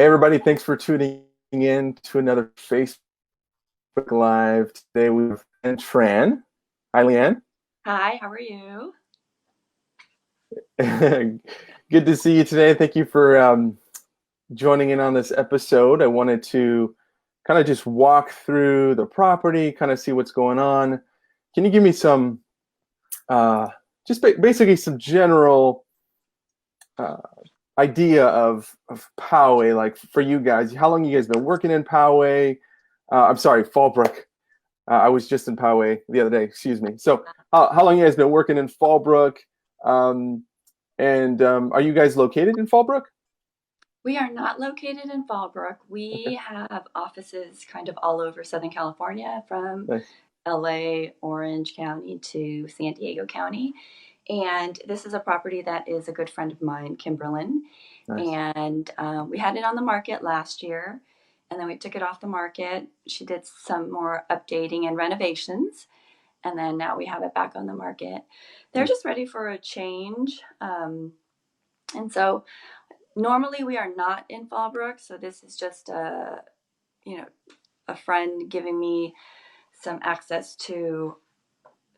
Hey everybody, thanks for tuning in to another Facebook Live. Today we have Leanne Tran. Hi Leanne. Hi, how are you? Good to see you today. Thank you for joining in on this episode. I wanted to kind of just walk through the property, kind of see what's going on. Can you give me some, basically some general uh, idea of Poway, like for you guys? How long you guys been working in Poway? I'm sorry, Fallbrook. I was just in Poway the other day, excuse me. So how long you guys been working in Fallbrook? Um, are you guys located in Fallbrook? We are not located in Fallbrook. Okay, We have offices kind of all over Southern California, from nice, LA, Orange County to San Diego County. And this is a property that is a good friend of mine, Kimberlyn. nice. And we had it on the market last year, and then we took it off the market. She did some more updating and renovations, and then now we have it back on the market. They're Nice. just ready for a change. And so normally we are not in Fallbrook, so this is just you know, a friend giving me some access to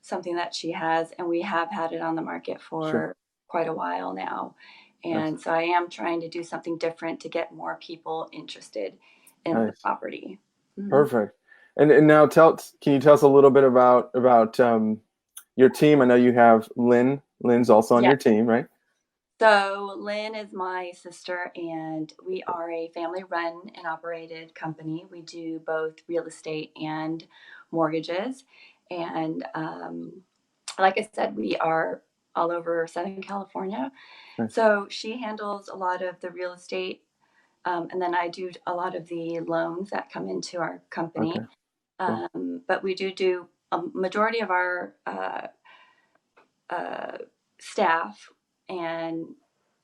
something that she has, and we have had it on the market Sure, for quite a while now. nice, And so I am trying to do something different to get more people interested in the nice, property. Mhm. perfect. And now can you tell us a little bit about your team? I know you have Lynn. Lynn's also on Yeah. your team, right? So Lynn is my sister, and we are a family-run and operated company. We do both real estate and mortgages, and like I said, we are all over Southern California. Nice. So she handles a lot of the real estate, and then I do a lot of the loans that come into our company. Okay, cool. But we do a majority of our uh, staff, and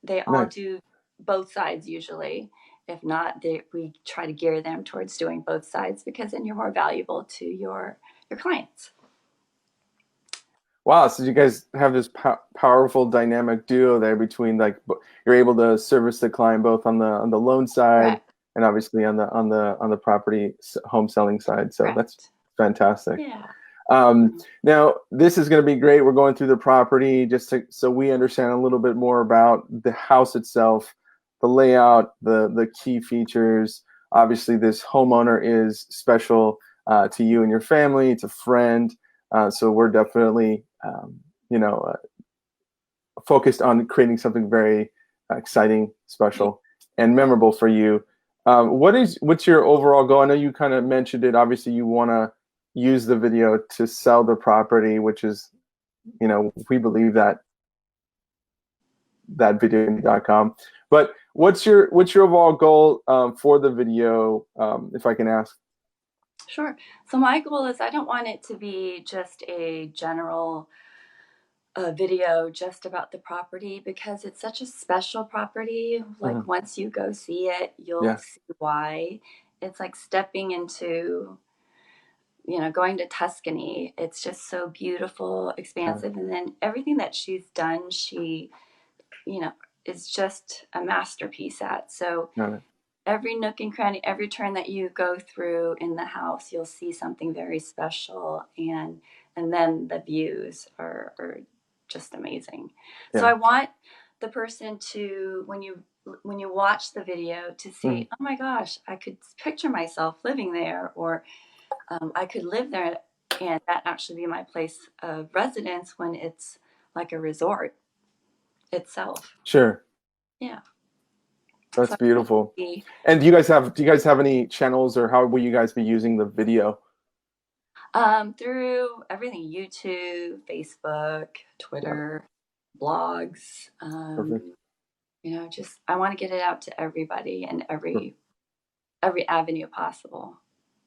they all Nice. do both sides usually. If not, we try to gear them towards doing both sides, because then you're more valuable to your clients. Wow, so you guys have this powerful dynamic duo there between you're able to service the client both on the loan side Correct. and obviously on the property home selling side. So that's Correct. fantastic. Yeah. Now this is going to be great. We're going through the property so we understand a little bit more about the house itself, the layout, the key features. Obviously, this homeowner is special to you and your family. It's a friend. So we're definitely, you know, focused on creating something very exciting, Yeah. special, and memorable for you. What's your overall goal? I know you kind of mentioned it. Obviously, you want to use the video to sell the property, which is, we believe that video.com. But what's your overall goal for the video, if I can ask? Sure. So my goal is, I don't want it to be just a general video just about the property, because it's such a special property. Like, Mhm. once you go see it, you'll Yeah, see why. It's like stepping into, going to Tuscany. It's just so beautiful, got it, expansive. And then everything that she's done, she, you know, is just a masterpiece at. So got it. every nook and cranny, every turn that you go through in the house, you'll see something very special. And then the views are just amazing. So Yeah. I want the person to, when you watch the video, to Mhm. say, oh my gosh, I could picture myself living there, or I could live there, and that actually be my place of residence when it's like a resort itself. Sure. Yeah. So That's I want it beautiful. to be, And do you guys have any channels, or how will you guys be using the video? through everything: YouTube, Facebook, Got it. Twitter, blogs. Perfect. Just, I want to get it out to everybody and every avenue possible.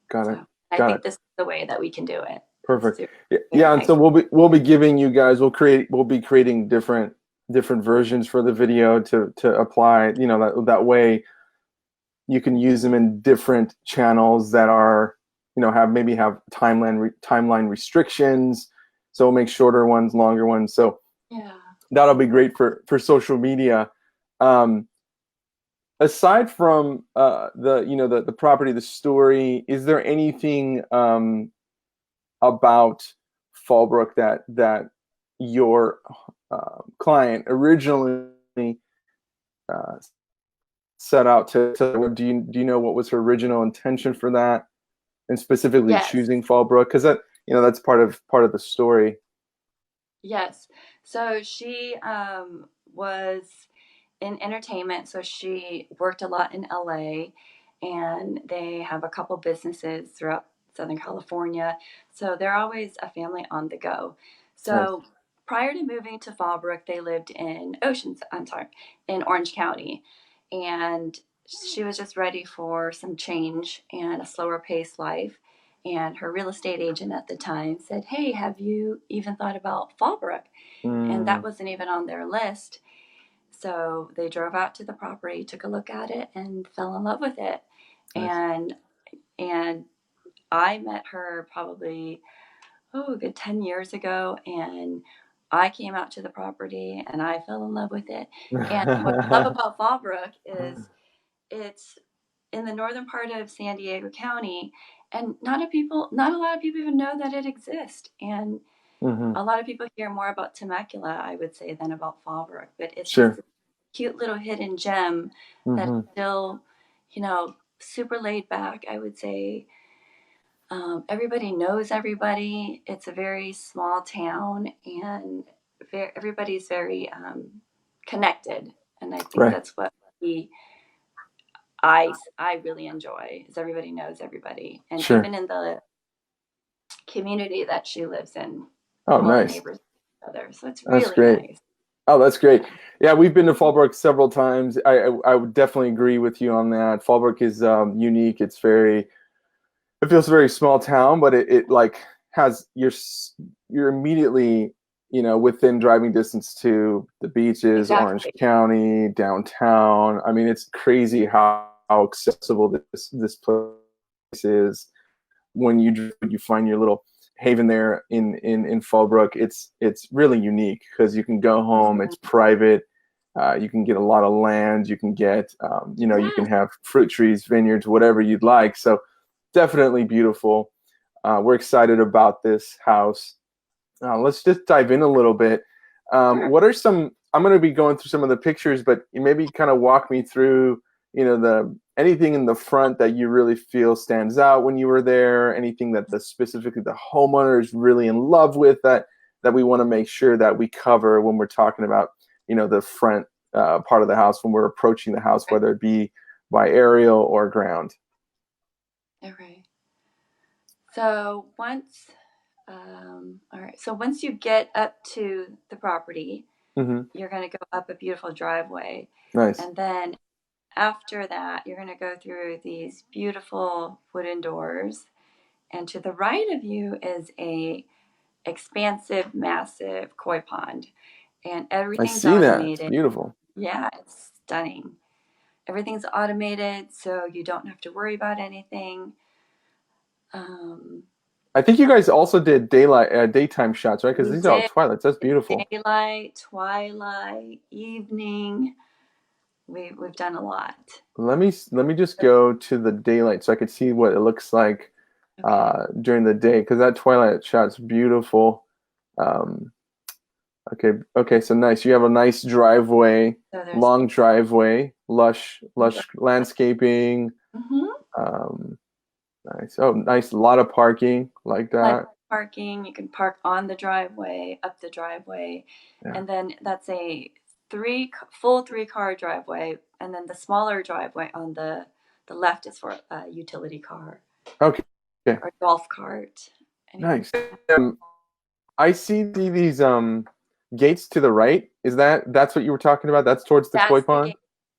Got it. So I Got think it. this is the way that we can do it. Is Perfect. through Yeah, very yeah, and nice. so we'll be giving you guys we'll be creating different versions for the video to apply, that way you can use them in different channels that are, have timeline restrictions. So we'll make shorter ones, longer ones. So Yeah. that'll be great for social media. Um, aside from the the property, the story, is there anything about Fallbrook that your client originally uh, set out to do you know what was her original intention for that, and specifically Yes. choosing Fallbrook? Because that that's part of the story. Yes. So she was in entertainment. So she worked a lot in LA, and they have a couple businesses throughout Southern California. So they're always a family on the go. Nice. So prior to moving to Fallbrook, they lived in in Orange County. And she was just ready for some change and a slower paced life. And her real estate agent at the time said, "Hey, have you even thought about Fallbrook?" And that Mm, wasn't even on their list. So they drove out to the property, took a look at it, and fell in love with it. nice. And and I met her probably a good 10 years ago, and I came out to the property and I fell in love with it. And what I love about Fallbrook is it's in the northern part of San Diego County, and not a lot of people even know that it exists. And Hmm. a lot of people hear more about Temecula, I would say, than about Fallbrook. But it's just Sure. a cute little hidden gem that's Hmm. still, super laid back. I would say everybody knows everybody. It's a very small town, and everybody's very connected. And I think Right. that's what we I really enjoy is everybody knows everybody, and Sure. even in the community that she lives in, Oh, all the nice. neighbors know each other. So it's That's really great. nice. Oh, that's great. Yeah. Yeah, we've been to Fallbrook several times. I would definitely agree with you on that. Fallbrook is unique. It feels a very small town, but it like has you're immediately within driving distance to the beaches, Orange Exactly. County, downtown. I mean, it's crazy how accessible this place is. When you find your little haven there in Fallbrook, it's really unique because you can go home. Mhm. It's private. You can get a lot of land. You can get you can Yes. have fruit trees, vineyards, whatever you'd like. So definitely beautiful. We're excited about this house. Let's just dive in a little bit. Sure. What are some? I'm going to be going through some of the pictures, but you maybe kind of walk me through, the anything in the front that you really feel stands out when you were there. Anything that specifically the homeowner is really in love with that we want to make sure that we cover when we're talking about, the front part of the house when we're approaching the house, whether it be by aerial or ground. Okay. So all right. So once you get up to the property, Hmm. you're going to go up a beautiful driveway, Nice. and then after that, you're going to go through these beautiful wooden doors, and to the right of you is a expansive, massive koi pond, and I everything's see that. It's automated. beautiful. Yeah, it's stunning. Everything's automated, so you don't have to worry about anything. Um, I think you guys also did daytime shots, right? Because we these are all did twilights. That's beautiful. daylight, twilight, evening. We've done a lot. Let me just go to the daylight so I could see what it looks like Okay. during the day because that twilight shot's beautiful. Um, okay, okay, so nice. You have a nice driveway, So there's long driveway, lush yeah. landscaping. Mm-hmm. Um, nice. Oh, nice. A lot of parking like Like that. parking, you can park on the driveway, up the driveway, Yeah. and then that's a full three-car driveway, and then the smaller driveway on the left is for a utility car Okay. Okay. or a golf cart, anything. Nice. Um, I see these gates to the right. That's what you were talking about? That's towards the koi That's the pond? gate.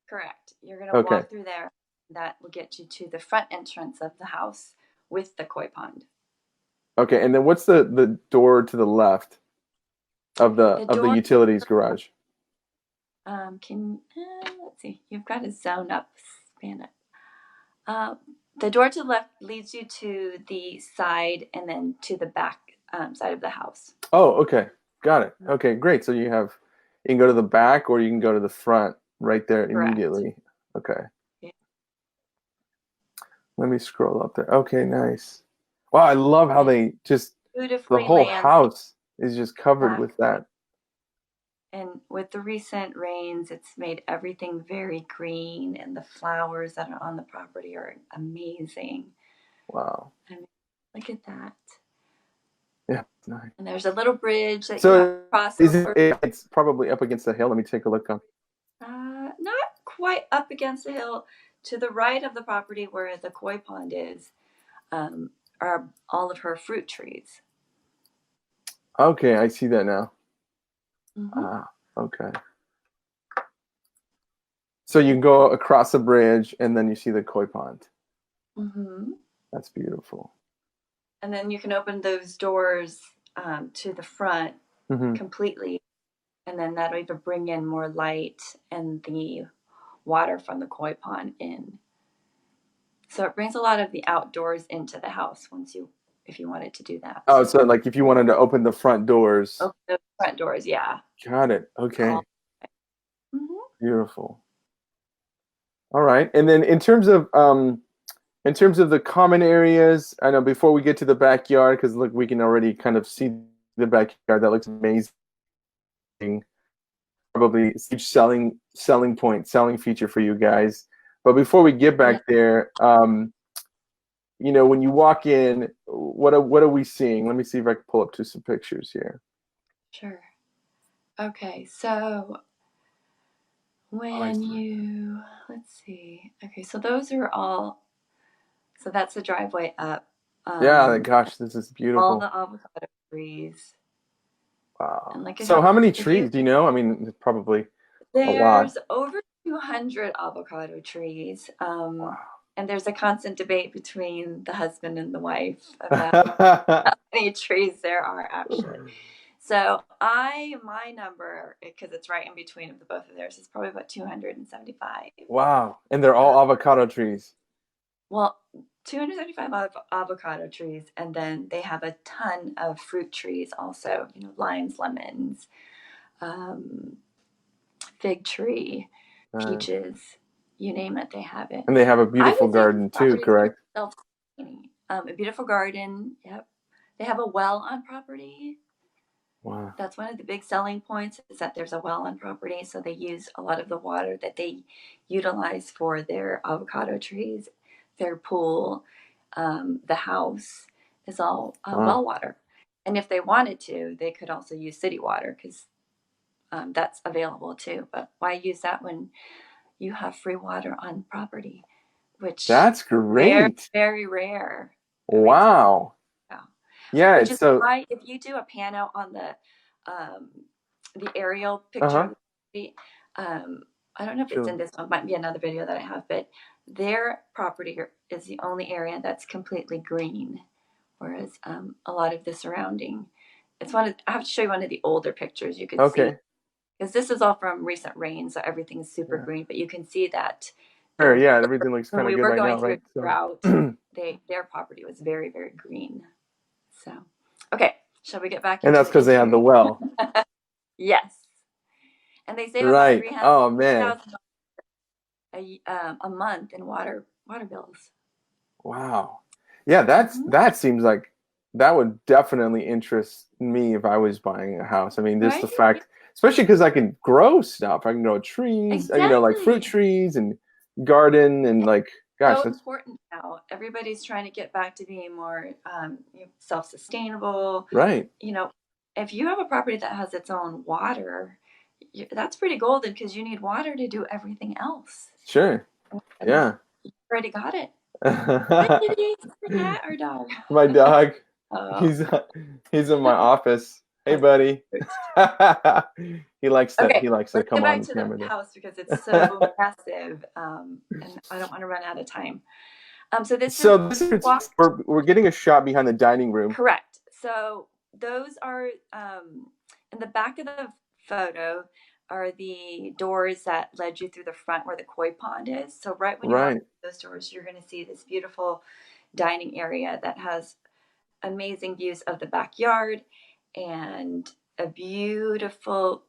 Correct. You're gonna Okay. walk through there. That will get you to the front entrance of the house with the koi pond. Okay. And then what's the door to the left of the The of the door. utilities garage? Can let's see. You've got to zone up, span it. Uh, the door to the left leads you to the side and then to the back side of the house. Oh, okay. Got it. Okay, great. So you can go to the back or you can go to the front right there Correct. immediately. Okay. Let me scroll up there. Okay, nice. Wow, I love how It's they just the beautifully whole landscaped. house is just covered with Exactly. that. And with the recent rains, it's made everything very green, and the flowers that are on the property are amazing. Wow. I mean, look at that. Yeah, nice. And there's a little bridge that you have to So cross is over. it's probably up against the hill. Let me take a look on. Not quite up against the hill. To the right of the property where the koi pond is, um, are all of her fruit trees. Okay, I see that now. Hmm. Ah, okay. So you go across a bridge and then you see the koi pond. Hmm. That's beautiful. And then you can open those doors to the front Hmm. completely, and then that'll even bring in more light and the water from the koi pond in. So it brings a lot of the outdoors into the house once you, if you wanted to do that. Oh, so like if you wanted to open the front doors. Open the front doors, yeah. Got it. All. Okay. Mhm. Beautiful. All right. And then in terms of the common areas, I know before we get to the backyard, because look, we can already kind of see the backyard. That looks amazing. Probably a huge selling point, selling feature for you guys. But before we get Yeah, back there, when you walk in, what are we seeing? Let me see if I can pull up to some pictures here. sure. Okay, so Oh, I when see. you, let's see. Okay, so those are all, so that's the driveway up. Yeah, Um, gosh, this is all beautiful. the avocado trees. Wow. And like I So said, how many if you, trees do you know? I mean, probably a lot. there's over 200 avocado trees. And there's a constant debate between the husband and the wife about Wow. how many trees there are actually. So my number, because it's right in between of the both of theirs, is probably about 275. Wow. And they're Uh, all avocado trees. well, 275 avocado trees, and then they have a ton of fruit trees also, limes, lemons, um, fig tree, Uh, peaches, you name it, they have it. and they have a I beautiful would say this garden too, property is pretty correct? self-sustaining. A beautiful garden, yep. They have a well on property. Wow. That's one of the big selling points is that there's a well on property, so they use a lot of the water that they utilize for their avocado trees, their pool, the house is all Wow. well water. And if they wanted to, they could also use city water because that's available too. But why use that when you have free water on property, which That's very, great. very rare. Very expensive. Wow. Yeah, Which it's is so why if you do a pan out on um, the aerial picture uh-huh. of the um, I don't know if it's in Sure. this one, might be another video that I have, but their property is the only area that's completely green, whereas a lot of the surrounding, it's one of, I have to show you one of the older pictures you could see, Okay. because this is all from recent rain, so everything's super Yeah. green, but you can see that Sure, it, yeah, everything looks when kind of we good were right going now, through a right? So drought, their property was very, very green. So, okay, shall we get back and into that's the because they have the interior? well. Yes, and they save about Right. three hundred Oh man. thousand a month in water bills. Wow. Yeah, Hmm. that seems like that would definitely interest me if I was buying a house. I mean, just Right? the fact, especially because I can grow stuff. I can grow trees, like fruit Exactly. trees and garden and like, gosh, So that's important now. Everybody's trying to get back to being more self-sustainable. right. You know, if you have a property that has its own water, that's pretty golden because you need water to do everything else. Sure. And Yeah. you already got it. Hi, kitty. Or cat or dog. My dog, Oh, he's he's in my office. Hey, that's buddy. cute. He Okay, likes to let's come get back on to the camera house because it's there. so massive, and I don't want to run out of time. So this is So this is walk we're getting a shot behind the dining room. correct. So those are in the back of the photo are the doors that led you through the front where the koi pond is. So right when you walk Right. through those doors, you're going to see this beautiful dining area that has amazing views of the backyard and a beautiful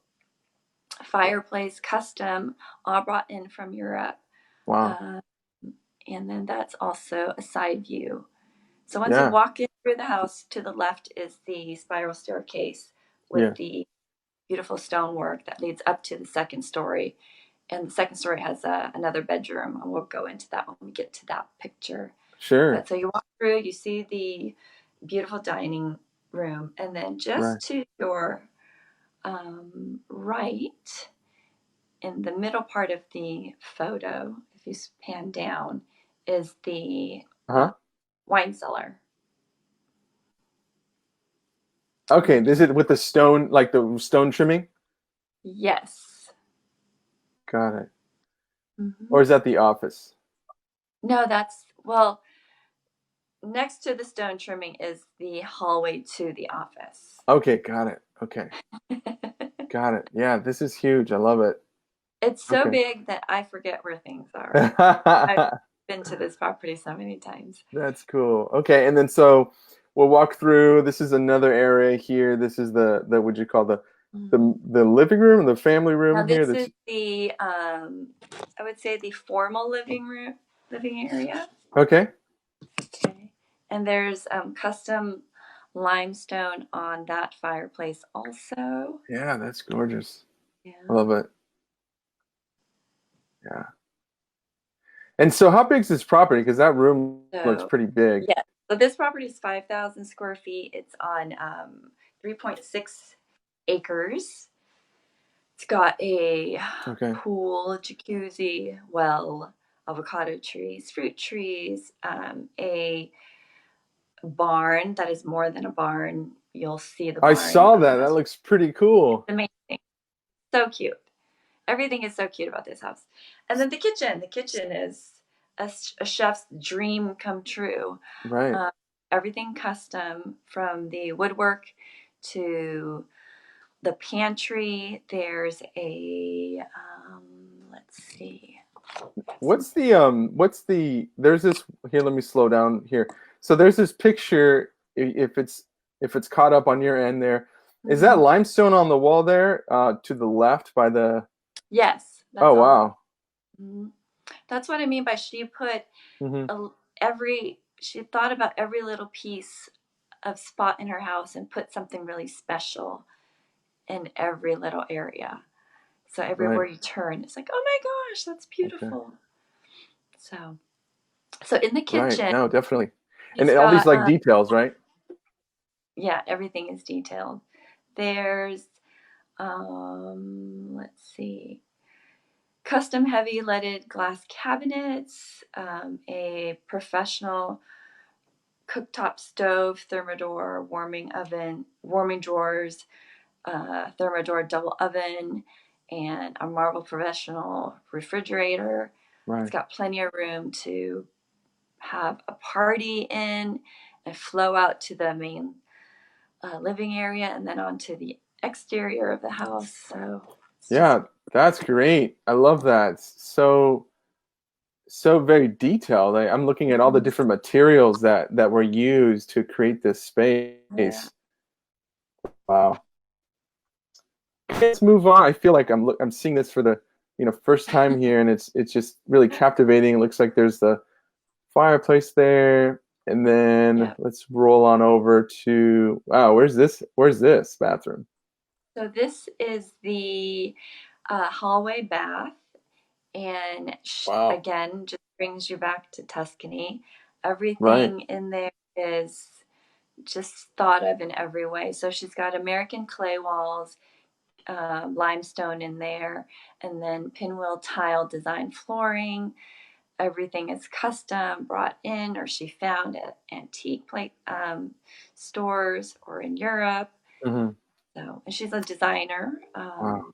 fireplace, custom, all brought in from Europe. Wow. Um, and then that's also a side view. So once you Yeah. walk in through the house, to the left is the spiral staircase with Yeah. the beautiful stonework that leads up to the second story. And the second story has another bedroom, and we'll go into that when we get to that picture. Sure. But so you walk through, you see the beautiful dining room, and then just Right. to your right, in the middle part of the photo, if you pan down, is the Uh-huh. wine cellar. Okay, this is with the stone, like the stone trimming? Yes. Got it. Hmm. Or is that the office? No, that's, well, next to the stone trimming is the hallway to the office. Okay, got it. Okay. Got it. Yeah, this is huge. I love it. It's so Okay. big that I forget where things are. I've been to this property so many times. That's cool. Okay, and then so we'll walk through. This is another area here. This is the would you call the living room, the family room Now here. this That's is the I would say the formal living area. okay. Okay. And there's custom limestone on that fireplace also. Yeah, that's gorgeous. I Yeah. love it. Yeah. And so how big is this property? Because that room looks So pretty big. yeah. So this property is 5,000 square feet. It's on 3.6 acres. It's got a Okay. pool, jacuzzi, well, avocado trees, fruit trees, a barn that is more than a barn. You'll see the I barn saw on the that. That master. looks pretty It's cool. amazing. So cute. Everything is so cute about this house. And then the kitchen. The kitchen is a chef's dream come true. Right. Um, Everything custom from the woodwork to the pantry. There's a, let's see. What's the there's this here, let me slow down here. So there's this picture, if it's caught up on your end there. Is that Mhm. limestone on the wall there, to the left by the Yes, oh that's all. wow. Mhm. That's what I mean by she put Hmm. she thought about every little piece of spot in her house and put something really special in every little area. So everywhere Right. you turn, it's like, oh my gosh, that's Okay. beautiful. So, so in the Right. kitchen, No, definitely. And she's all these got, like details, right? yeah, everything is detailed. There's, let's see, custom heavy leaded glass cabinets, a professional cooktop stove, thermidor, warming oven, warming drawers, thermidor double oven, and a Marvel Professional refrigerator. It's Right. got plenty of room to have a party in and flow out to the main living area and then onto the exterior of the house. So it's just, Yeah, that's great. I love that. It's so very detailed. I'm looking at all the different materials that were used to create this yeah. space. Wow. Let's move on. I feel like I'm seeing this for the first time here, and it's just really captivating. It looks like there's the fireplace there, and then Yeah. let's roll on over to wow. Where's this bathroom? So this is the hallway bath, and Wow. again, just brings you back to Tuscany. Right. Everything in there is just thought of in every way. So she's got American clay walls, limestone in there, and then pinwheel tile design flooring. Everything is custom, brought in, or she found at antique plate stores or in Europe. Hmm. So, and she's a designer, Wow.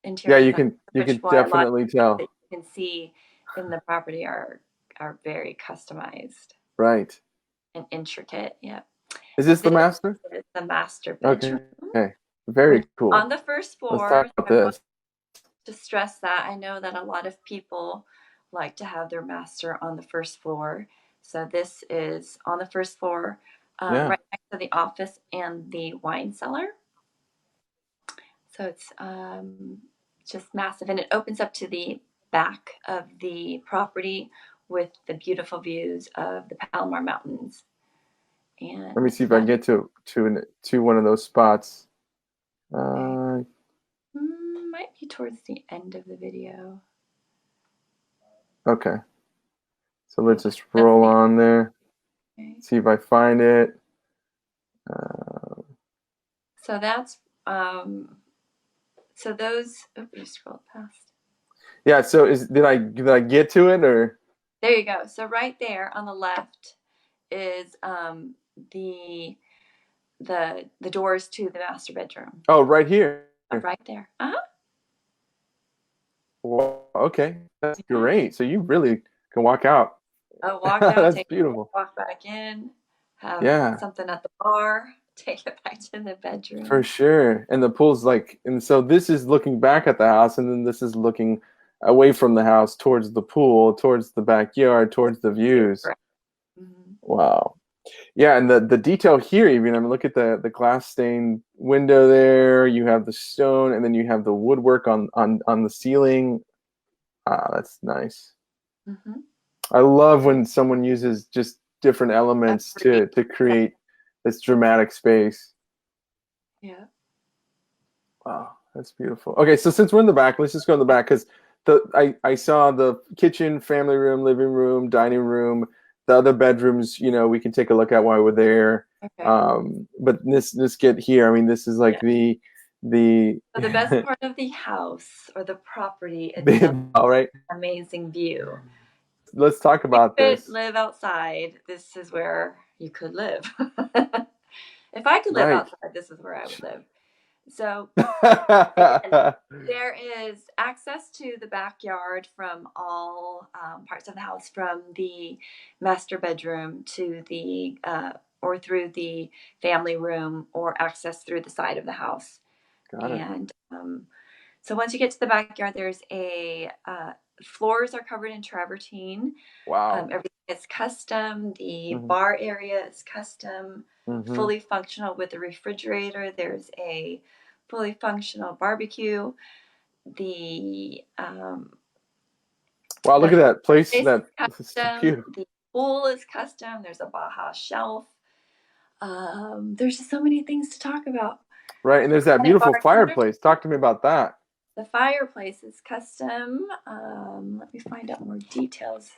Yeah, interior you designer, can which why a lot of definitely the things that tell. you can see in the property are very customized Right. and intricate. Yeah. Is Now this the this master? is the master Okay. bedroom, Okay. which Very on cool. the first Let's floor, talk about I want this. to stress that I know that a lot of people like to have their master on the first floor. So this is on the first floor, Yeah. right next to the office and the wine cellar. So it's just massive, and it opens up to the back of the property with the beautiful views of the Palomar Mountains. And Let me see if I can get to one of those spots. might be towards the end of the video. Okay. So let's just roll on there. Okay. See if I find it. So that's so those. Oh, you scrolled past. Yeah. So did I get to it or? There you go. So right there on the left is the doors to the master bedroom. Oh, right here. Right there. Well, okay, that's great. So you really can walk out. Walk out. That's Take beautiful. Walk back in. Yeah. Have something at the bar. Take it back to the bedroom. For sure. And the pool's and so this is looking back at the house, and then this is looking away from the house towards the pool, towards the backyard, towards the views. Mm-hmm. Wow. Yeah, and the detail here, even, I mean, look at the glass stained window there. You have the stone, and then you have the woodwork on the ceiling. That's nice. Mm-hmm. I love when someone uses just different elements to create this dramatic space. Yeah. Wow, that's beautiful. Okay, so since we're in the back, let's just go in the back because I saw the kitchen, family room, living room, dining room, the other bedrooms. We can take a look at while we're there. Okay. But this get here. I mean, this is like the So the best part of the house or the property is all right. Amazing view. Let's talk about this. If you could live outside, this is where you could live. If I could live outside, this is where I would live. So again, there is access to the backyard from all parts of the house, from the master bedroom to the or through the family room, or access through the side of the house. Got it. And so once you get to the backyard, there's floors are covered in travertine. Wow. Everything is custom. The bar area is custom, fully functional with a refrigerator. There's a fully functional barbecue. Wow, look at that place. That's beautiful. The pool is custom. There's a Baja shelf. There's just so many things to talk about. Right, and there's that beautiful fireplace. Talk to me about that. The fireplace is custom. Let me find out more details.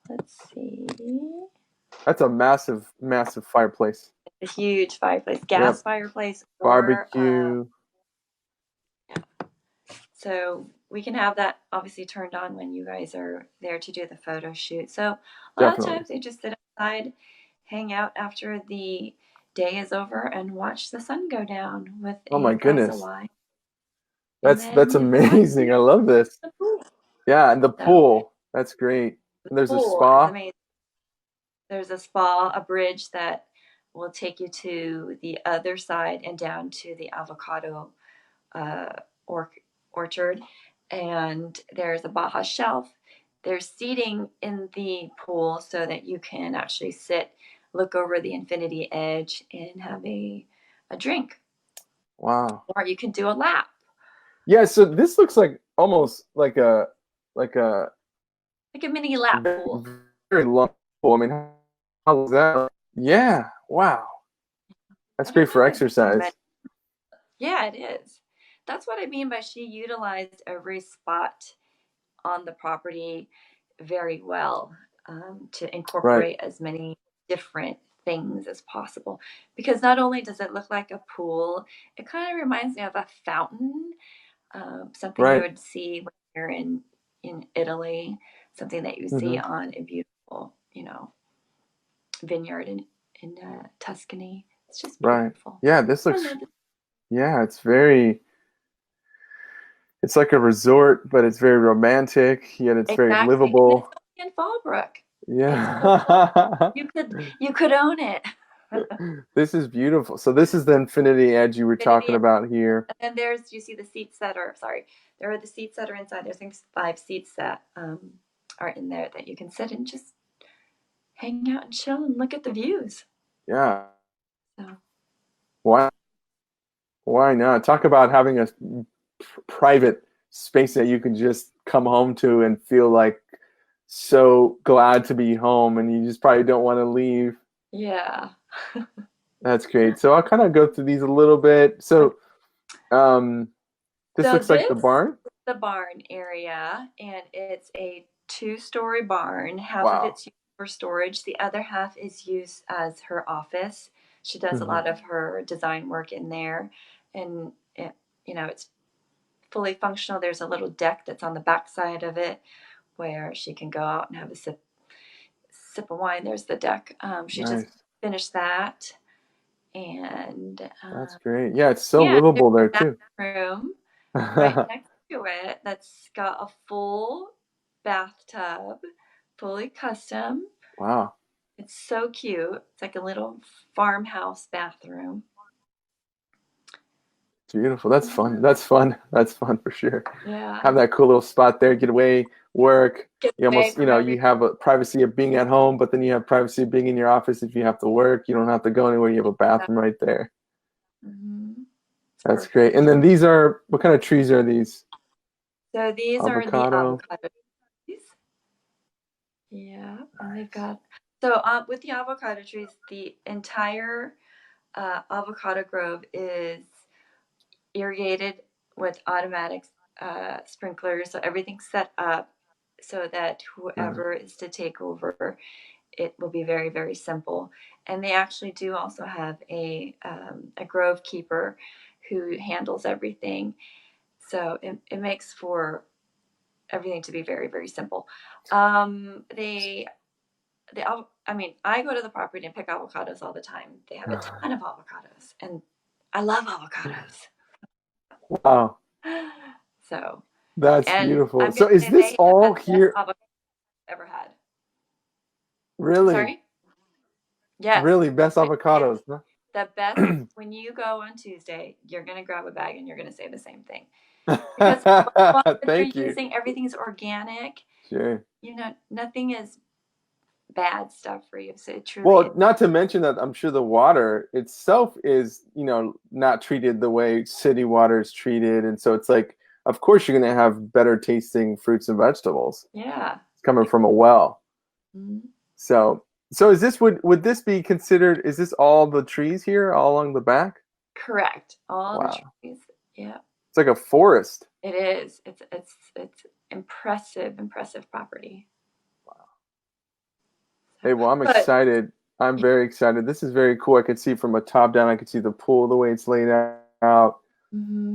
Let's see. That's a massive, massive fireplace. A huge fireplace, gas fireplace, barbecue. So we can have that obviously turned on when you guys are there to do the photo shoot. So a lot of times they just sit outside, hang out after the day is over, and watch the sun go down with oh my goodness. wine. That's amazing. I love this. Yeah, and the pool. That's great. And there's a spa. There's a spa, a bridge that will take you to the other side and down to the avocado orchard. And there's a Baja shelf. There's seating in the pool so that you can actually sit, look over the infinity edge, and have a drink. Wow. Or you can do a lap. Yeah, so this looks like almost like a mini lap pool. Very long pool. I mean, how is that? Yeah. Wow. That's great for exercise. Yeah, it is. That's what I mean by she utilized every spot on the property very well, to incorporate as many different things as possible. Because not only does it look like a pool, it kind of reminds me of a fountain, something you would see when you're in Italy, something that you see on a beautiful, vineyard in Tuscany. It's just beautiful. Yeah, this looks. Yeah, it's very. It's like a resort, but it's very romantic. Yet it's very livable. And it's in Fallbrook. Yeah. You could own it. This is beautiful. So this is the infinity edge you were talking about here. And then you see the seats that are, there are the seats that are inside. There's, I think, 5 seats that are in there that you can sit and just hang out and chill and look at the views. Yeah. So. Why not? Talk about having a private space that you can just come home to and feel like so glad to be home, and you just probably don't want to leave. Yeah. That's great. So I'll kind of go through these a little bit. Okay. So um, this So looks like this the barn. is the barn area, and it's a two-story barn. Half of Wow. it's used for storage. The other half is used as her office. She does a Hmm. lot of her design work in there, and it's fully functional. There's a little deck that's on the back side of it where she can go out and have a sip of wine. There's the deck. She just Nice. finished that, and That's great. Yeah, it's so yeah, there's livable there a too. bathroom right next to it that's got a full bathtub, fully custom. Wow. It's so cute. It's like a little farmhouse bathroom. It's beautiful. That's fun. That's fun. That's fun for sure. Yeah, Have that cool little spot there, get away, work. get You away almost, from you everything. have a privacy of being at home, but then you have privacy of being in your office if you have to work. You don't have to go anywhere. You have a bathroom right there. Mm-hmm. It's That's perfect. great. And then these are, what kind of trees are these? So these are the Avocado. avocado trees. Yeah, and they've got so with the avocado trees, the entire avocado grove is irrigated with automatic sprinklers. So everything's set up so that Nice. whoever is to take over, it will be very, very simple. And they actually do also have a grove keeper who handles everything. So it makes for everything to be very, very simple. They I mean, I go to the property and pick avocados all the time. They have a ton of avocados, and I love avocados. Wow. So, That's and beautiful. I'm gonna So is say this they all have the best here? avocados I've ever had. Really? Sorry? Yes, Really? Best it's avocados, the best. huh? When you go on Tuesday, you're gonna grab a bag and you're gonna say the same thing because what they're Thank you. using, everything's organic. Sure. Nothing is bad stuff for you. So it truly is. Well, not to mention that I'm sure the water itself is, not treated the way city water is treated. And so it's like, of course, you're going to have better tasting fruits and vegetables. Yeah. It's coming from a well. Mhm. So, so is this, would this be considered, is this all the trees here all along the back? Correct. All the Wow. trees. Yeah. It's like a forest. It is. It's impressive, impressive property. Hey, well, I'm But excited. I'm very excited. This is very cool. I can see from a top down, I can see the pool the way it's laid out. I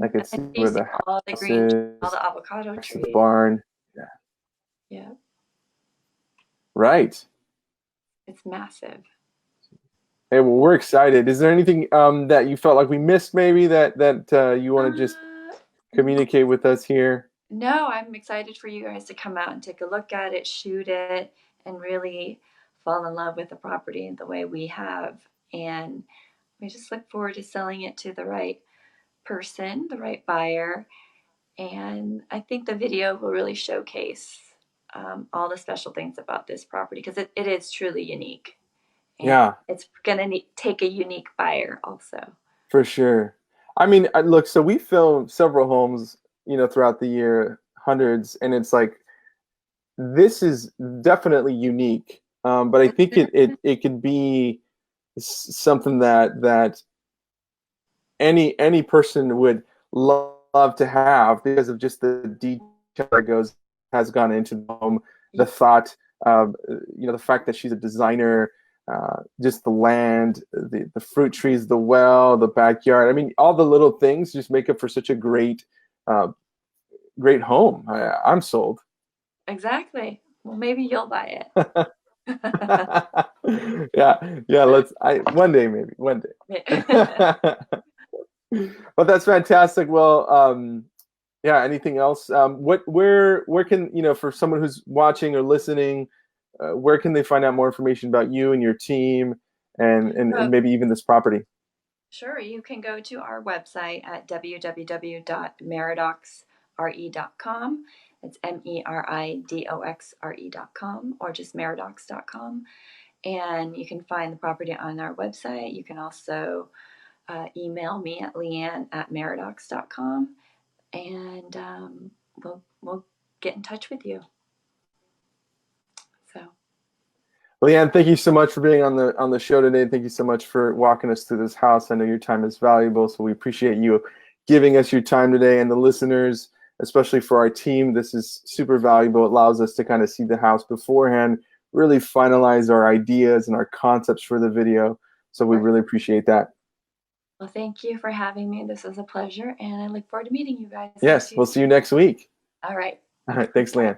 can see and you where see the all the house green, all is the avocado next to the trees. barn. Yeah. Yeah, Right. it's massive. Hey, well, we're excited. Is there anything that you felt like we missed, maybe that you want to just N- communicate with us here? no, I'm excited for you guys to come out and take a look at it, shoot it, and really fall in love with the property the way we have. And we just look forward to selling it to the right person, the right buyer. And I think the video will really showcase all the special things about this property because it is truly unique. And Yeah, it's going to take a unique buyer also. for sure. I mean, look, so we filmed several homes, throughout the year, hundreds, and it's like this is definitely unique. But I think it could be something that any person would love to have because of just the detail that has gone into the home, the thought, the fact that she's a designer, just the land, the fruit trees, the well, the backyard. I mean, all the little things just make it for such a uh, great home. I'm sold. Exactly. Well, maybe you'll buy it. Yeah, yeah. One day, maybe one day. But that's fantastic. Well, yeah. Anything else? Where can for someone who's watching or listening, where can they find out more information about you and your team, and So, maybe even this property? sure, you can go to our website at www.meridoxre.com. It's meridoxre.com or just meridox.com. And you can find the property on our website. You can also email me at leanne@meridox.com, and we'll get in touch with you. Leanne, thank you so much for being on the show today. Thank you so much for walking us through this house. I know your time is valuable, so we appreciate you giving us your time today. And the listeners, especially for our team, this is super valuable. It allows us to kind of see the house beforehand, really finalize our ideas and our concepts for the video. So we really appreciate that. Well, thank you for having me. This was a pleasure, and I look forward to meeting you guys. Yes, we'll see you next week. All right. All right, thanks, Leanne.